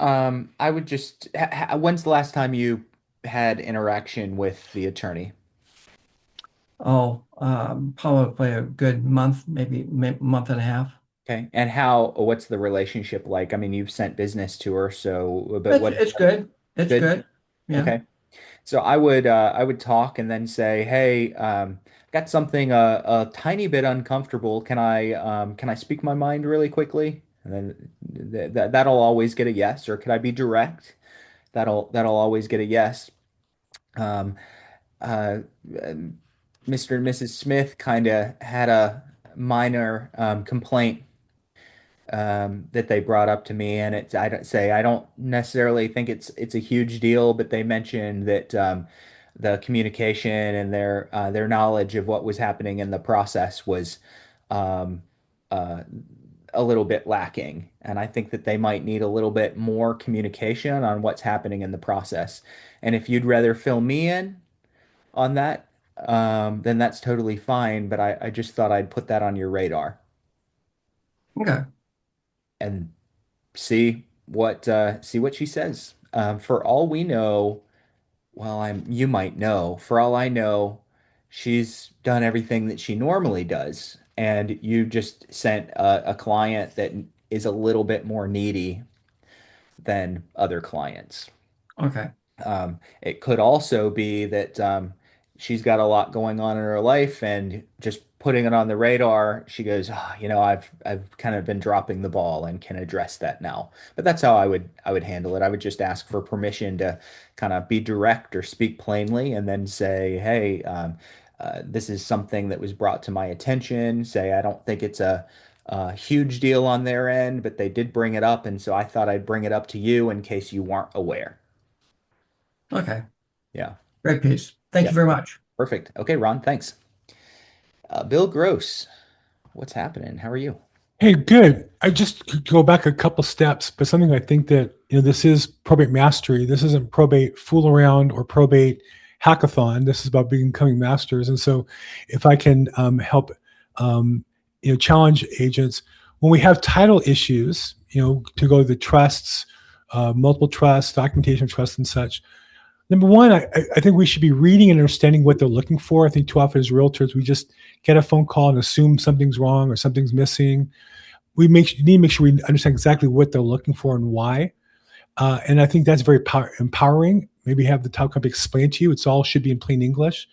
I would just, when's the last time you had interaction with the attorney? Oh, probably a good month, maybe month and a half. Okay. And what's the relationship like? I mean, you've sent business to her, so, but It's what, it's good. It's good? good. Yeah. Okay. So I would talk and then say, "Hey, got something a tiny bit uncomfortable. Can I speak my mind really quickly?" And then that'll always get a yes. Or could I be direct? That'll always get a yes. Um, uh, Mr. and Mrs. Smith kind of had a minor complaint that they brought up to me, and I don't necessarily think it's a huge deal, but they mentioned that the communication and their knowledge of what was happening in the process was um, uh, a little bit lacking, and I think that they might need a little bit more communication on what's happening in the process. And if you'd rather fill me in on that, then that's totally fine. But I just thought I'd put that on your radar Okay. and see what she says. For all we know, well, you might know. For all I know, she's done everything that she normally does, and you just sent a client that is a little bit more needy than other clients. Okay. It could also be that she's got a lot going on in her life, and just putting it on the radar, she goes, "Ah, I've kind of been dropping the ball and can address that now." But that's how I would handle it. I would just ask for permission to kind of be direct or speak plainly, and then say, "Hey, this is something that was brought to my attention." Say, I don't think it's a huge deal on their end, but they did bring it up, and so I thought I'd bring it up to you in case you weren't aware. Okay. Yeah. Great piece. Thank Yeah. you very much. Perfect. Okay, Ron, thanks. Bill Gross, what's happening? How are you? Hey, good. I just could go back a couple steps, but something I think that, this is probate mastery. This isn't probate fool around or probate hackathon. This is about becoming masters. And so if I can help, challenge agents when we have title issues, to go to the trusts, multiple trusts, documentation of trusts and such. Number one, I think we should be reading and understanding what they're looking for. I think too often as realtors, we just get a phone call and assume something's wrong or something's missing. We need to make sure we understand exactly what they're looking for and why. And I think that's very empowering. Maybe have the title company explain to you. It's all should be in plain English.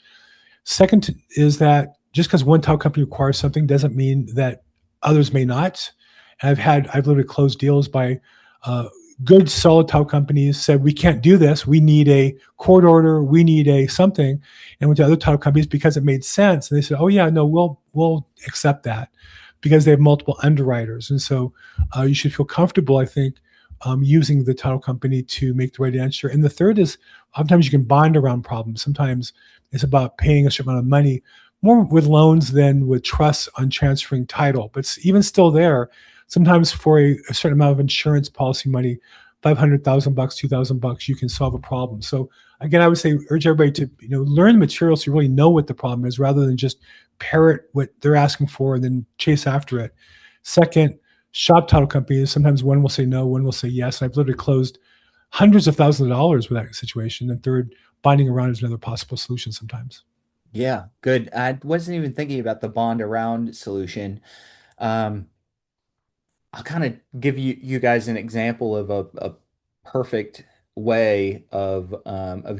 Second is that just because one title company requires something doesn't mean that others may not. And I've literally closed deals by good solid title companies said we can't do this. We need a court order. We need a something. And went to other title companies because it made sense. And they said, oh yeah, no, we'll accept that because they have multiple underwriters. And so you should feel comfortable, I think, using the title company to make the right answer. And the third is oftentimes you can bond around problems. Sometimes it's about paying a certain amount of money, more with loans than with trusts on transferring title. But even still there, sometimes for a certain amount of insurance policy money, $500,000, $2,000, you can solve a problem. So again, I would say urge everybody to learn the materials to really know what the problem is, rather than just parrot what they're asking for and then chase after it. Second, shop title companies, sometimes one will say no, one will say yes. I've literally closed hundreds of thousands of dollars with that situation. And third, binding around is another possible solution sometimes. Yeah, good. I wasn't even thinking about the bond around solution. Um, I'll kind of give you guys an example of a perfect way of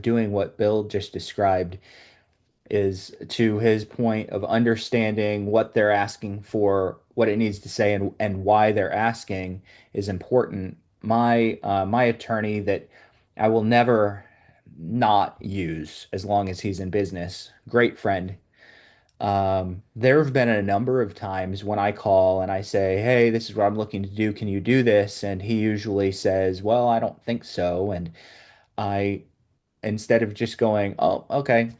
doing what Bill just described, is to his point of understanding what they're asking for, what it needs to say, and why they're asking is important. My attorney that I will never not use as long as he's in business, great friend. There have been a number of times when I call and I say, "Hey, this is what I'm looking to do. Can you do this?" And he usually says, "Well, I don't think so." And I, instead of just going, "Oh, okay,"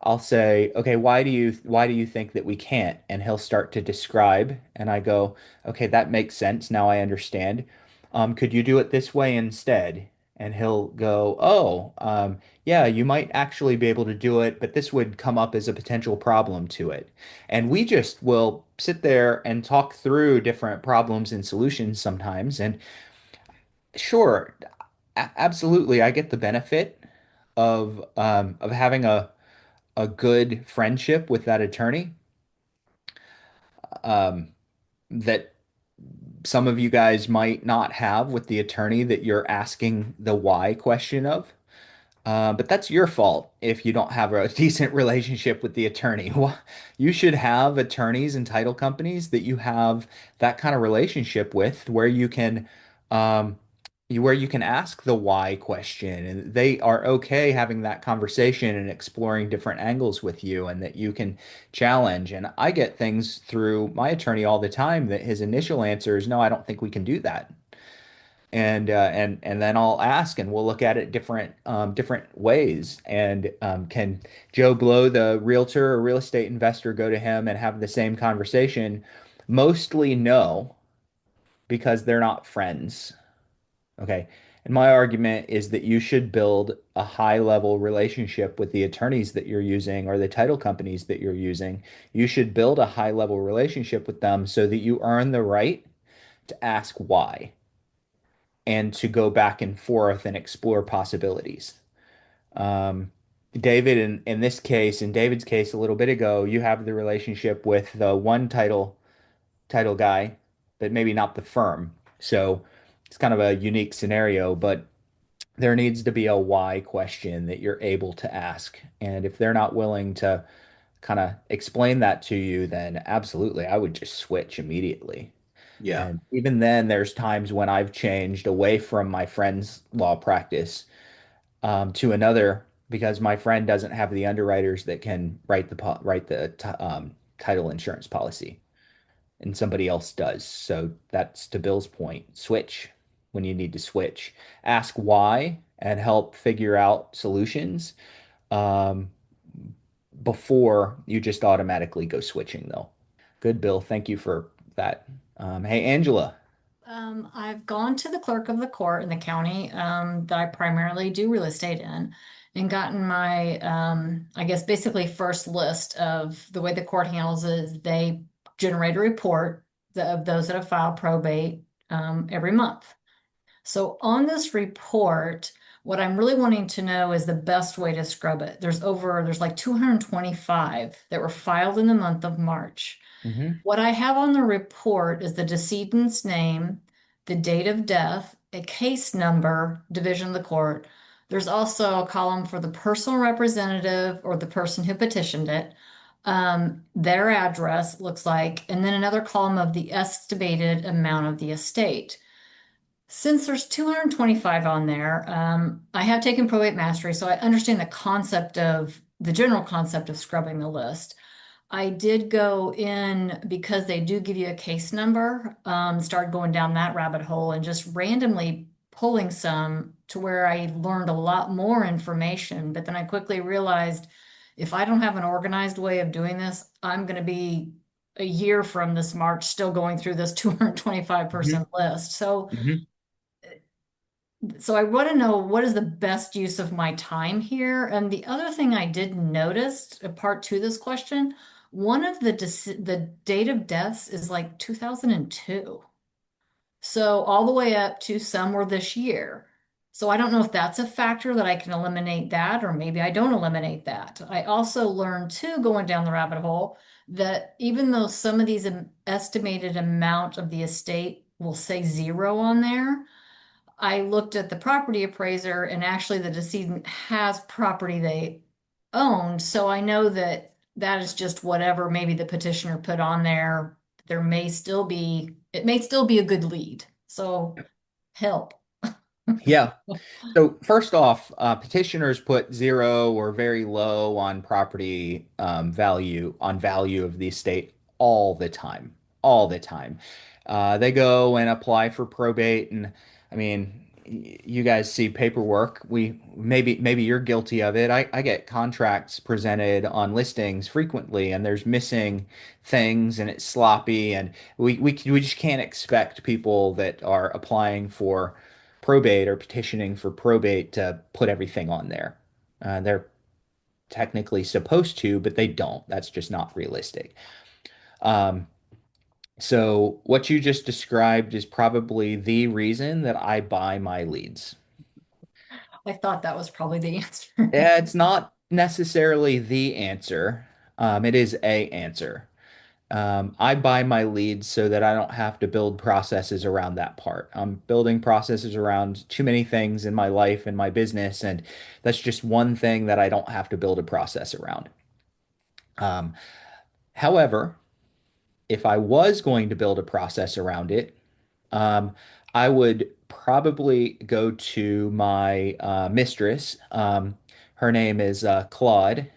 I'll say, "Okay, why do you think that we can't?" And he'll start to describe, and I go, "Okay, that makes sense. Now I understand. Could you do it this way instead?" And he'll go, "Oh, yeah, you might actually be able to do it, but this would come up as a potential problem to it." And we just will sit there and talk through different problems and solutions sometimes. And sure, absolutely, I get the benefit of having a good friendship with that attorney, um, that some of you guys might not have with the attorney that you're asking the why question of. But that's your fault if you don't have a decent relationship with the attorney. You should have attorneys and title companies that you have that kind of relationship with, where um, where you can ask the why question, and they are okay having that conversation and exploring different angles with you, and that you can challenge. And I get things through my attorney all the time that his initial answer is, "No, I don't think we can do that." And then I'll ask, and we'll look at it different ways. And can Joe Blow, the realtor or real estate investor, go to him and have the same conversation? Mostly no, because they're not friends. Okay. And my argument is that you should build a high level relationship with the attorneys that you're using or the title companies that you're using. You should build a high level relationship with them so that you earn the right to ask why, and to go back and forth and explore possibilities. Um, David, in this case, in David's case, a little bit ago, you have the relationship with the one title guy, but maybe not the firm. So it's kind of a unique scenario, but there needs to be a why question that you're able to ask. And if they're not willing to kind of explain that to you, then absolutely, I would just switch immediately. Yeah. And even then, there's times when I've changed away from my friend's law practice, to another, because my friend doesn't have the underwriters that can write the title insurance policy, and somebody else does. So that's to Bill's point. Switch when you need to switch. Ask why and help figure out solutions, um, before you just automatically go switching, though. Good, Bill. Thank you for that. Hey, Angela. I've gone to the clerk of the court in the county that I primarily do real estate in, and gotten my, I guess, basically first list of the way the court handles it is they generate a report of those that have filed probate every month. So on this report, what I'm really wanting to know is the best way to scrub it. There's like 225 that were filed in the month of March. Hmm. What I have on the report is the decedent's name, the date of death, a case number, division of the court. There's also a column for the personal representative or the person who petitioned it, their address looks like, and then another column of the estimated amount of the estate. Since there's 225 on there, I have taken probate mastery, so I understand the general concept of scrubbing the list. I did go in because they do give you a case number, started going down that rabbit hole and just randomly pulling some to where I learned a lot more information. But then I quickly realized if I don't have an organized way of doing this, I'm going to be a year from this March still going through this 225 Hmm. person list. So Hmm. So I want to know what is the best use of my time here. And the other thing I did notice, a part to this question, one of the date of deaths is like 2002. So all the way up to some were this year. So I don't know if that's a factor that I can eliminate that, or maybe I don't eliminate that. I also learned too, going down the rabbit hole, that even though some of these estimated amount of the estate will say zero on there, I looked at the property appraiser and actually the decedent has property they owned. So I know that that is just whatever maybe the petitioner put on there. There may still be, it may still be a good lead. So help. Yeah. So first off, petitioners put zero or very low on property value of the estate all the time, all the time. They go and apply for probate, and I mean, you guys see paperwork. We maybe you're guilty of it. I get contracts presented on listings frequently, and there's missing things, and it's sloppy, and we just can't expect people that are applying for probate or petitioning for probate to put everything on there. They're technically supposed to, but they don't. That's just not realistic. Um, so what you just described is probably the reason that I buy my leads. I thought that was probably the answer. Yeah, it's not necessarily the answer. It is a answer. I buy my leads so that I don't have to build processes around that part. I'm building processes around too many things in my life and my business, and that's just one thing that I don't have to build a process around. Um, However, if I was going to build a process around it, um, I would probably go to my mistress. Her name is Claude,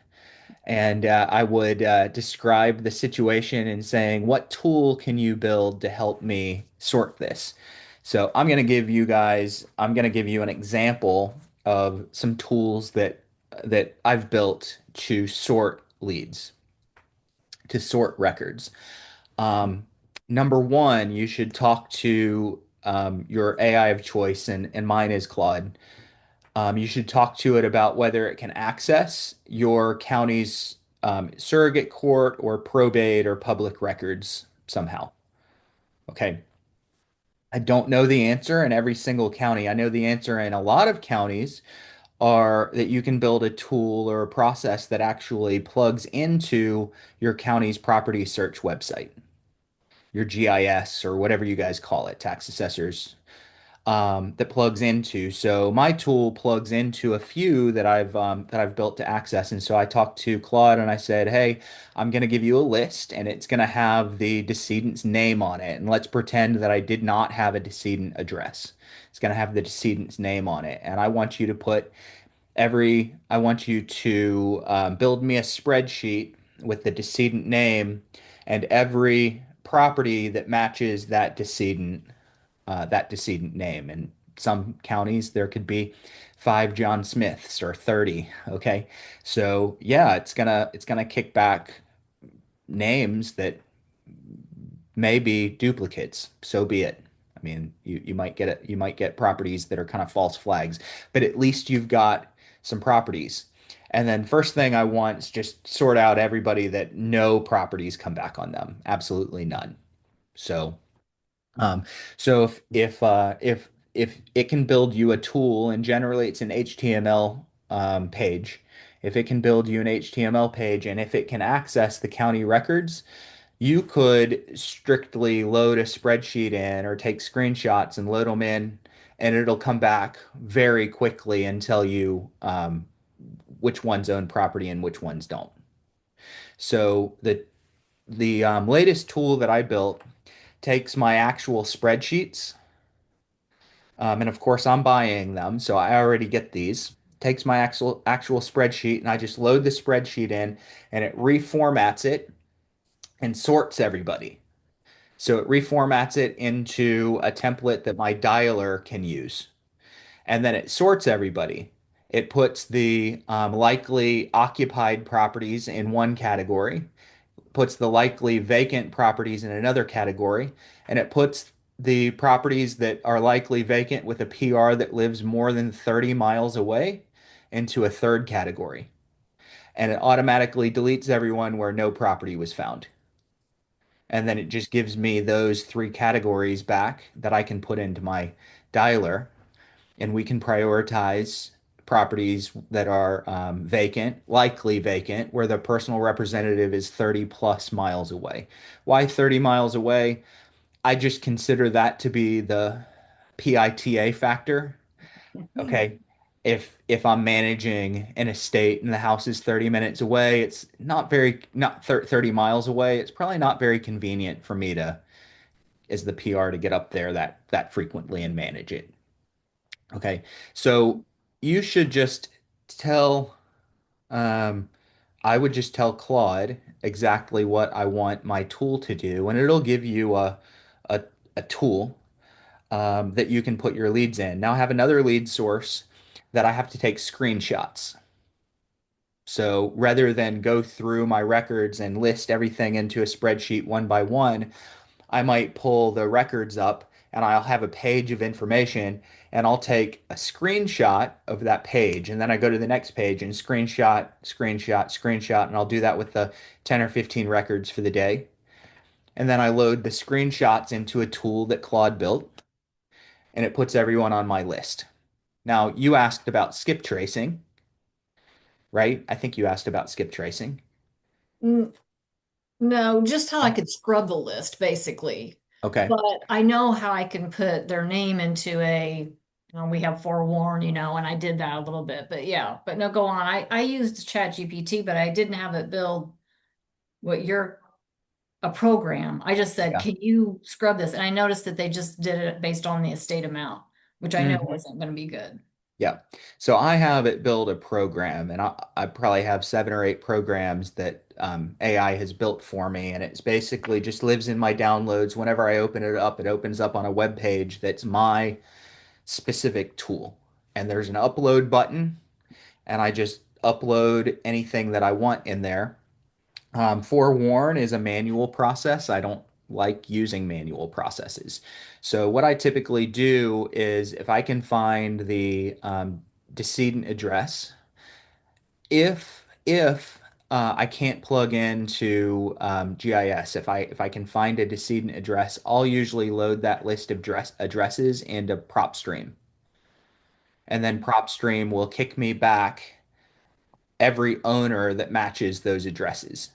and I would describe the situation and saying, what tool can you build to help me sort this? So I'm going to give you an example of some tools that I've built to sort leads, to sort records. Um, Number one, you should talk to your AI of choice, and mine is Claude. You should talk to it about whether it can access your county's surrogate court or probate or public records somehow. Okay. I don't know the answer in every single county. I know the answer in a lot of counties are that you can build a tool or a process that actually plugs into your county's property search website, your GIS or whatever you guys call it, tax assessors that plugs into. So my tool plugs into a few that I've built to access. And so I talked to Claude and I said, "Hey, I'm going to give you a list, and it's going to have the decedent's name on it. And let's pretend that I did not have a decedent address. It's going to have the decedent's name on it, and I want you to build me a spreadsheet with the decedent name and every property that matches that decedent name. In some counties, there could be 5 John Smiths or 30. Okay. So yeah, it's gonna kick back names that may be duplicates. So be it. I mean, you might get properties that are kind of false flags, but at least you've got some properties. And then first thing I want is just sort out everybody that no properties come back on them. Absolutely none. So um, so if it can build you a tool, and generally it's an HTML page, if it can build you an HTML page, and if it can access the county records, you could strictly load a spreadsheet in or take screenshots and load them in, and it'll come back very quickly and tell you which ones own property and which ones don't. So the latest tool that I built takes my actual spreadsheets. And of course, I'm buying them, so I already get these. Takes my actual spreadsheet, and I just load the spreadsheet in, and it reformats it and sorts everybody. So it reformats it into a template that my dialer can use, and then it sorts everybody. It puts the likely occupied properties in one category, puts the likely vacant properties in another category, and it puts the properties that are likely vacant with a PR that lives more than 30 miles away into a third category. And it automatically deletes everyone where no property was found. And then it just gives me those three categories back that I can put into my dialer, and we can prioritize properties that are vacant, likely vacant, where the personal representative is 30 plus miles away. Why 30 miles away? I just consider that to be the PITA factor. Okay. If I'm managing an estate and the house is 30 minutes away, it's not 30 miles away. It's probably not very convenient for me to, as the PR, to get up there that frequently and manage it. Okay. So you should just tell, um, I would just tell Claude exactly what I want my tool to do, and it'll give you a, a tool that you can put your leads in. Now I have another lead source that I have to take screenshots. So rather than go through my records and list everything into a spreadsheet one by one, I might pull the records up and I'll have a page of information and I'll take a screenshot of that page. And then I go to the next page and screenshot, screenshot, screenshot. And I'll do that with the 10 or 15 records for the day. And then I load the screenshots into a tool that Claude built and it puts everyone on my list. Now, you asked about skip tracing, right? I think you asked about skip tracing. Mm, no, just how I could scrub the list, basically. Okay. But I know how I can put their name into we have forewarn, and I did that a little bit. But yeah, but no, go on. I used ChatGPT, but I didn't have it build what you're a program. I just said, Yeah. can you scrub this? And I noticed that they just did it based on the estate amount, which I know Mhm. wasn't going to be good. Yeah. So I have it build a program, and I probably have 7 or 8 programs that AI has built for me. And it's basically just lives in my downloads. Whenever I open it up, it opens up on a web page that's my specific tool. And there's an upload button, and I just upload anything that I want in there. Forewarn is a manual process. I don't like using manual processes. So what I typically do is if I can find the decedent address, if I can't plug into GIS, if I can find a decedent address, I'll usually load that list of addresses into PropStream, and then PropStream will kick me back every owner that matches those addresses.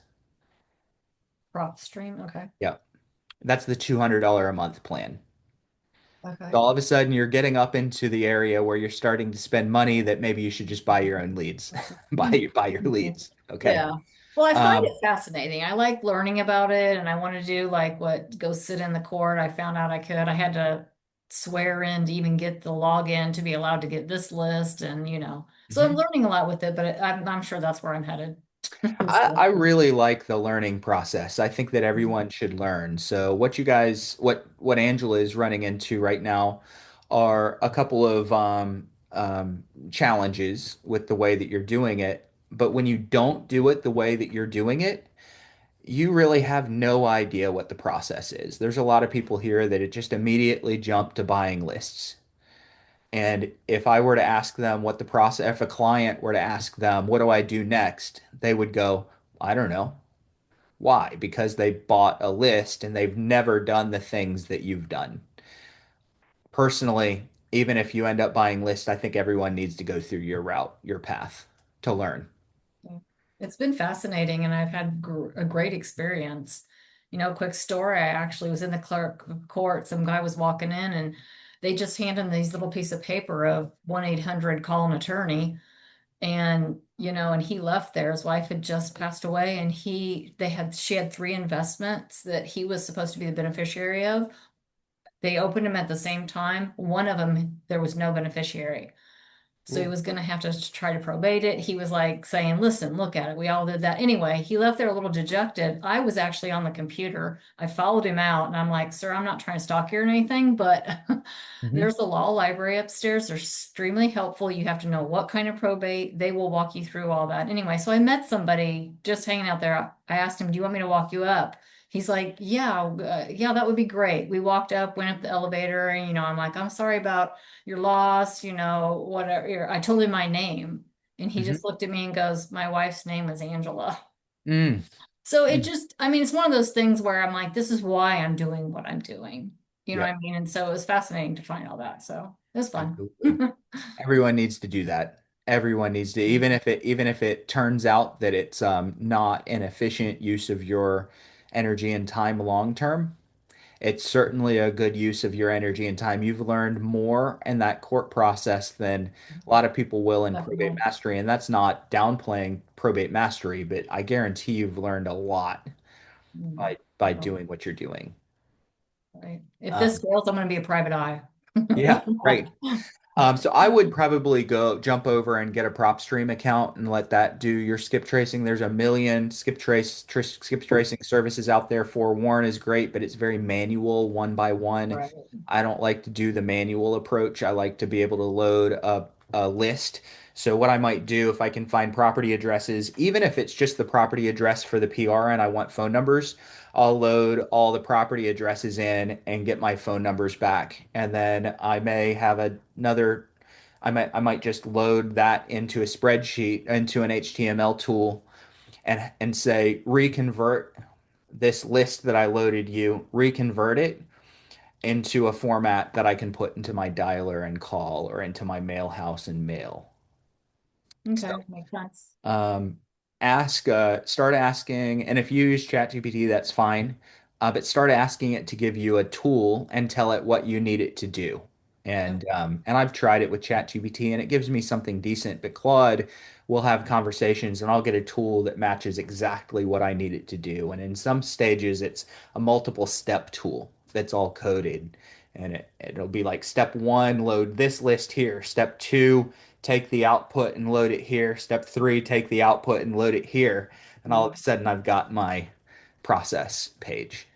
Prop stream. Okay. Yep. That's the $200 a month plan. So Okay. all of a sudden, you're getting up into the area where you're starting to spend money that maybe you should just buy your own leads, buy your leads. Okay. Yeah. Well, I find Um, it fascinating. I like learning about it and I want to do like what go sit in the court. I found out I could. I had to swear in to even get the login to be allowed to get this list and. So I'm mhm. learning a lot with it, but I'm sure that's where I'm headed. I really like the learning process. I think that So, everyone should learn. So what Angela is running into right now are a couple of challenges with the way that you're doing it. But when you don't do it the way that you're doing it, you really have no idea what the process is. There's a lot of people here that it just immediately jump to buying lists. And if I were to ask them what the process, if a client were to ask them, what do I do next? They would go, I don't know. Why? Because they bought a list and they've never done the things that you've done. Personally, even if you end up buying lists, I think everyone needs to go through your route, your path to learn. yeah. It's been fascinating and I've had a great experience. Quick story, I actually was in the clerk of court. Some guy was walking in and they just handed him these little piece of paper of 1-800 call an attorney. And he left there. His wife had just passed away and she had 3 investments that he was supposed to be the beneficiary of. They opened them at the same time. One of them, there was no beneficiary. So he Ooh. was going to have to try to probate it. He was like saying, listen, look at it. We all did that. Anyway, he left there a little dejected. I was actually on the computer. I followed him out and I'm like, sir, I'm not trying to stalk you or anything, but Mhm. there's a law library upstairs. They're extremely helpful. You have to know what kind of probate. They will walk you through all that. Anyway, so I met somebody just hanging out there. I asked him, do you want me to walk you up? He's like, yeah, yeah, that would be great. We walked up, went up the elevator, and I'm like, I'm sorry about your loss, whatever. I told him my name, and he Hmm. just looked at me and goes, my wife's name is Angela. Mm. So it Mm. just, I mean, it's one of those things where I'm like, this is why I'm doing what I'm doing. You know what Yep, I mean? And so it was fascinating to find all that. So it was fun. absolutely. Everyone needs to do that. Everyone needs to, even if it turns out that it's not an efficient use of your energy and time long term, it's certainly a good use of your energy and time. You've learned more in that court process than a lot of people will in probate Definitely. mastery. And that's not downplaying probate mastery, but I guarantee you've learned a lot Mm. by Oh, doing what you're doing. right. If this Um, fails, I'm going to be a private eye. yeah, great. So I would probably go jump over and get a prop stream account and let that do your skip tracing. There's a million skip tracing services out there. For Warren is great, but it's very manual, one by one. Right. I don't like to do the manual approach. I like to be able to load a list. So what I might do if I can find property addresses, even if it's just the property address for the PR and I want phone numbers, I'll load all the property addresses in and get my phone numbers back. And then I may have another, I might just load that into a spreadsheet, into an HTML tool and say, reconvert this list that I loaded you, reconvert it into a format that I can put into my dialer and call or into my mail house and mail. So Okay. Makes sense. um, start asking, and if you use ChatGPT, that's fine. But start asking it to give you a tool and tell it what you need it to do. Okay. And I've tried it with ChatGPT and it gives me something decent. But Claude will have conversations and I'll get a tool that matches exactly what I need it to do. And in some stages, it's a multiple step tool that's all coded. And it'll be like step one, load this list here. Step two, take the output and load it here. Step three, take the output and load it here. And all of a Mm. sudden, I've got my process page.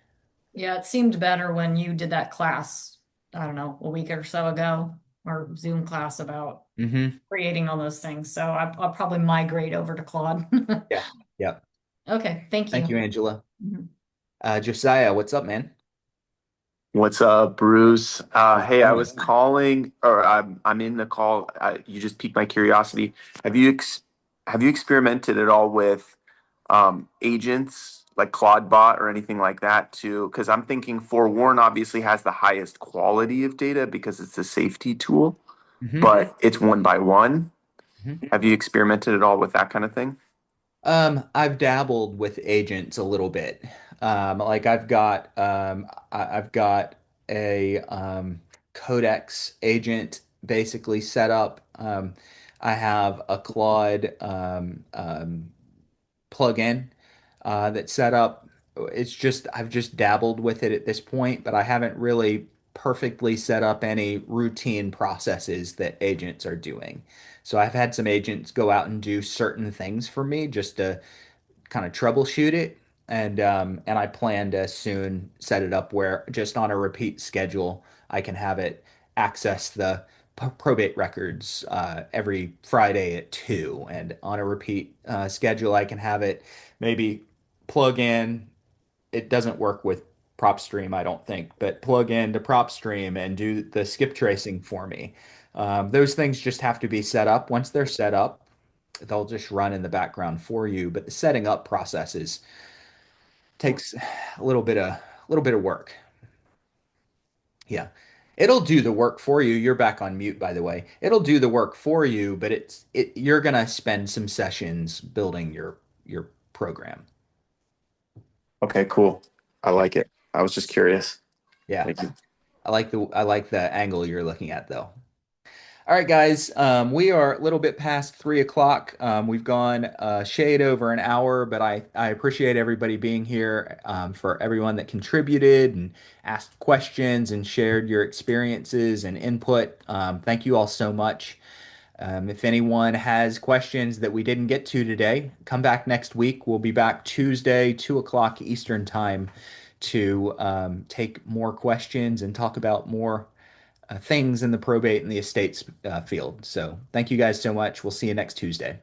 Yeah, it seemed better when you did that class, I don't know, a week or so ago, or Zoom class about Hmm. creating all those things. So I'll probably migrate over to Claude. Yeah. Yep. Okay, thank Thank you. you, Angela. Mhm. Josiah, what's up, man? What's up, Bruce? How's it Hey, I was going? calling, or I'm in the call. You just piqued my curiosity. Have you experimented at all with agents like CloudBot or anything like that too? Because I'm thinking Forewarn obviously has the highest quality of data because it's a safety tool, Hmm. but it's one by one. Hmm. Have you experimented at all with that kind of thing? I've dabbled with agents a little bit. Like I've got a Codex agent basically set up. I have a Claude plugin that's set up. It's just I've just dabbled with it at this point, but I haven't really perfectly set up any routine processes that agents are doing. So I've had some agents go out and do certain things for me just to kind of troubleshoot it. And I plan to soon set it up where just on a repeat schedule, I can have it access the probate records every Friday at 2. And on a repeat schedule, I can have it maybe plug in. It doesn't work with PropStream, I don't think, but plug in to PropStream and do the skip tracing for me. Those things just have to be set up. Once they're set up, they'll just run in the background for you. But the setting up processes takes a little bit of work. Yeah. It'll do the work for you. You're back on mute, by the way. It'll do the work for you, but you're gonna spend some sessions building your program. Okay, cool. I Yeah. like it. I was just curious. Yeah. Thank you. I like the angle you're looking at though. All right, guys. We are a little bit past 3 o'clock. We've gone shade over an hour, but I appreciate everybody being here. For everyone that contributed and asked questions and shared your experiences and input. Thank you all so much. If anyone has questions that we didn't get to today, come back next week. We'll be back Tuesday, 2 o'clock Eastern time to take more questions and talk about more things in the probate and the estates field. So thank you guys so much. We'll see you next Tuesday.